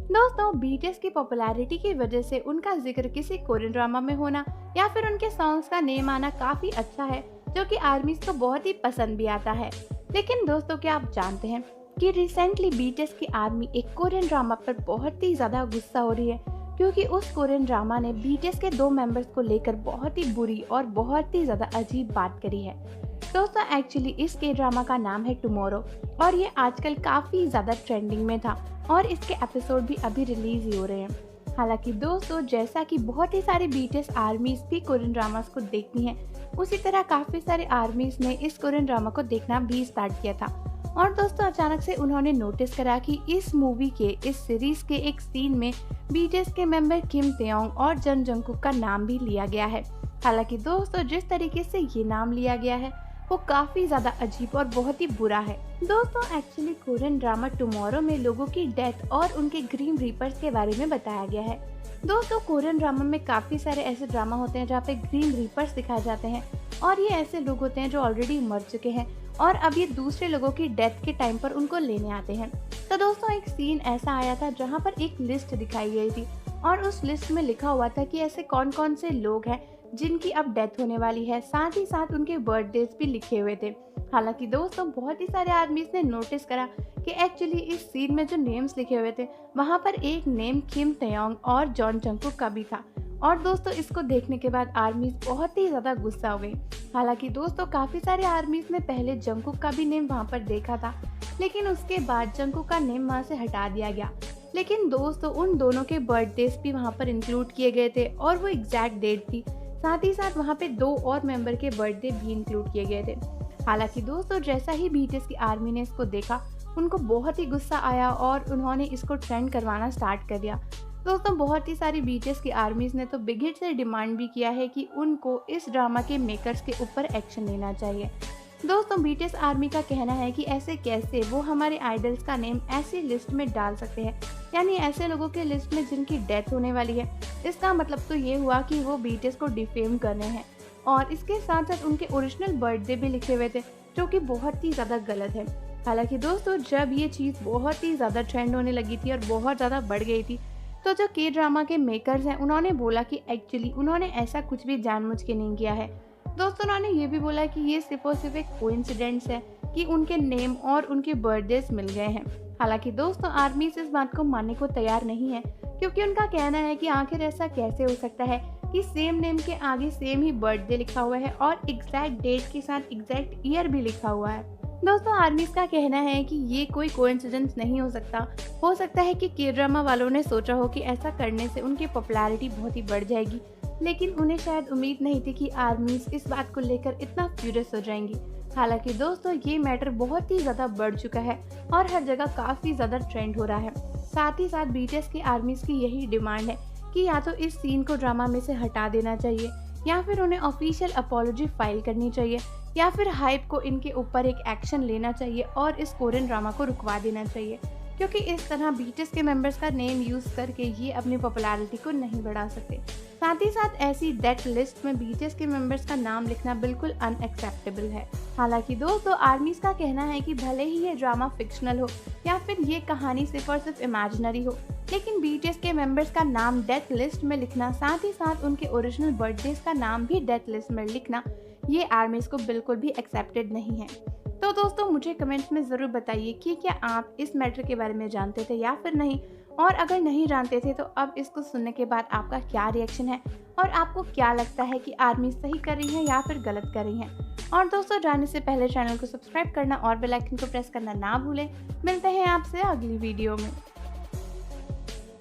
दोस्तों, बीटीएस की पॉपुलैरिटी की वजह से उनका जिक्र किसी कोरियन ड्रामा में होना या फिर उनके सॉन्ग्स का नेम आना काफी अच्छा है, जो कि आर्मीज को बहुत ही पसंद भी आता है। लेकिन दोस्तों, क्या आप जानते हैं कि रिसेंटली बीटीएस की आर्मी एक कोरियन ड्रामा पर बहुत ही ज्यादा गुस्सा हो रही है, क्योंकि उस कोरियन ड्रामा ने बीटीएस के 2 मेंबर्स को लेकर बहुत ही बुरी और बहुत ही ज्यादा अजीब बात करी है। दोस्तों, एक्चुअली इस के ड्रामा का नाम है टुमारो और ये आजकल काफी ज्यादा ट्रेंडिंग में था और इसके एपिसोड भी अभी रिलीज ही हो रहे हैं। हालांकि दोस्तों, जैसा कि बहुत ही सारी बीटीएस आर्मीज भी कोरियन ड्रामास को देखती हैं, उसी तरह काफी सारे आर्मीज ने इस कोरियन ड्रामा को देखना भी स्टार्ट किया था। और दोस्तों, अचानक से उन्होंने नोटिस करा कि इस मूवी के इस सीरीज के एक सीन में बीटीएस के मेंबर किम तेयोंग और जन जंगकुक का नाम भी लिया गया है। हालांकि दोस्तों, जिस तरीके से ये नाम लिया गया है वो काफी ज्यादा अजीब और बहुत ही बुरा है। दोस्तों, एक्चुअली कोरियन ड्रामा टुमारो में लोगों की डेथ और उनके ग्रीम रीपर्स के बारे में बताया गया है। दोस्तों, कोरियन ड्रामा में काफी सारे ऐसे ड्रामा होते हैं जहाँ पे ग्रीम रीपर्स दिखाए जाते हैं और ये ऐसे लोग होते हैं जो ऑलरेडी मर चुके हैं और अब ये दूसरे लोगों की डेथ के टाइम पर उनको लेने आते हैं। तो दोस्तों, एक सीन ऐसा आया था जहाँ पर एक लिस्ट दिखाई गई थी और उस लिस्ट में लिखा हुआ था कि ऐसे कौन कौन से लोग हैं जिनकी अब डेथ होने वाली है, साथ ही साथ उनके बर्थडेज भी लिखे हुए थे। हालांकि दोस्तों, बहुत ही सारे आर्मीज ने नोटिस करा कि एक्चुअली इस सीन में जो नेम्स लिखे हुए थे वहां पर एक नेम किम तेयोंग और जॉन जंगकुक का भी था। और दोस्तों, इसको देखने के बाद आर्मीज बहुत ही ज्यादा गुस्सा हो गई। हालांकि दोस्तों, काफी सारे आर्मीज ने पहले जंगकुक का भी नेम वहां पर देखा था, लेकिन उसके बाद जंगकुक का नेम वहां से हटा दिया गया। लेकिन दोस्तों, उन दोनों के बर्थडेज भी वहां पर इंक्लूड किए गए थे और वो एग्जैक्ट डेट थी। साथ ही साथ वहाँ पे 2 और मेंबर के बर्थडे भी इंक्लूड किए गए थे। हालांकि दोस्तों, जैसा ही बीटीएस की आर्मी ने इसको देखा, उनको बहुत ही गुस्सा आया और उन्होंने इसको ट्रेंड करवाना स्टार्ट कर दिया। दोस्तों, बहुत ही सारी बीटीएस की आर्मीज ने तो बिग हिट से डिमांड भी किया है कि उनको इस ड्रामा के मेकर्स के ऊपर एक्शन लेना चाहिए। दोस्तों, बीटीएस आर्मी का कहना है कि ऐसे कैसे वो हमारे आइडल्स का नेम ऐसी लिस्ट में डाल सकते हैं, यानी ऐसे लोगों के लिस्ट में जिनकी डेथ होने वाली है। इसका मतलब तो ये हुआ कि वो बीटीएस को डिफेम कर रहे हैं और इसके साथ साथ उनके ओरिजिनल बर्थडे भी लिखे हुए थे, जो कि बहुत ही ज़्यादा गलत है। हालांकि दोस्तों, जब ये चीज़ बहुत ही ज़्यादा ट्रेंड होने लगी थी और बहुत ज़्यादा बढ़ गई थी, तो जो के ड्रामा के मेकर्स हैं उन्होंने बोला कि एक्चुअली उन्होंने ऐसा कुछ भी जानबूझ के नहीं किया है। दोस्तों, उन्होंने ये भी बोला कि ये सिर्फ और सिर्फ एक कोइंसिडेंस है कि उनके नेम और उनके बर्थडेज मिल गए हैं। हालांकि दोस्तों, आर्मी इस बात को मानने को तैयार नहीं है, क्योंकि उनका कहना है कि आखिर ऐसा कैसे हो सकता है कि सेम नेम के आगे सेम ही बर्थडे लिखा हुआ है और एग्जैक्ट डेट के साथ एग्जैक्ट ईयर भी लिखा हुआ है। दोस्तों, आर्मीज का कहना है कि ये कोई कोइंसिडेंस नहीं हो सकता है कि के ड्रामा वालों ने सोचा हो कि ऐसा करने से उनकी पॉपुलैरिटी बहुत ही बढ़ जाएगी, लेकिन उन्हें शायद उम्मीद नहीं थी कि आर्मीज इस बात को लेकर इतना फ्यूरियस हो जाएंगी। हालांकि दोस्तों, ये मैटर बहुत ही ज़्यादा बढ़ चुका है और हर जगह काफ़ी ज़्यादा ट्रेंड हो रहा है। साथ ही साथ बीटीएस की आर्मीज की यही डिमांड है कि या तो इस सीन को ड्रामा में से हटा देना चाहिए या फिर उन्हें ऑफिशियल अपॉलॉजी फाइल करनी चाहिए या फिर हाइप को इनके ऊपर एक एक्शन लेना चाहिए और इस कोरियन ड्रामा को रुकवा देना चाहिए, क्योंकि इस तरह बीटीएस के मेंबर्स का नेम यूज़ करके ये अपनी पॉपुलैरिटी को नहीं बढ़ा सकते। साथ ही साथ ऐसी डेथ लिस्ट में बीटीएस के मेंबर्स का नाम लिखना बिल्कुल अनएक्सेप्टेबल है। हालांकि दोस्तों, आर्मीज का कहना है कि भले ही ये ड्रामा फिक्शनल हो या फिर ये कहानी सिर्फ और सिर्फ इमेजिनरी हो, लेकिन बीटीएस के मेंबर्स का नाम डेथ लिस्ट में लिखना, साथ ही साथ उनके ओरिजिनल बर्थडेज का नाम भी डेथ लिस्ट में लिखना, ये आर्मीज को बिल्कुल भी एक्सेप्टेड नहीं है। तो दोस्तों, मुझे कमेंट्स में ज़रूर बताइए कि क्या आप इस मैटर के बारे में जानते थे या फिर नहीं, और अगर नहीं जानते थे तो अब इसको सुनने के बाद आपका क्या रिएक्शन है और आपको क्या लगता है कि आर्मी सही कर रही है या फिर गलत कर रही है। और दोस्तों, जाने से पहले चैनल को सब्सक्राइब करना और बेल आइकन को प्रेस करना ना भूलें। मिलते हैं आपसे अगली वीडियो में।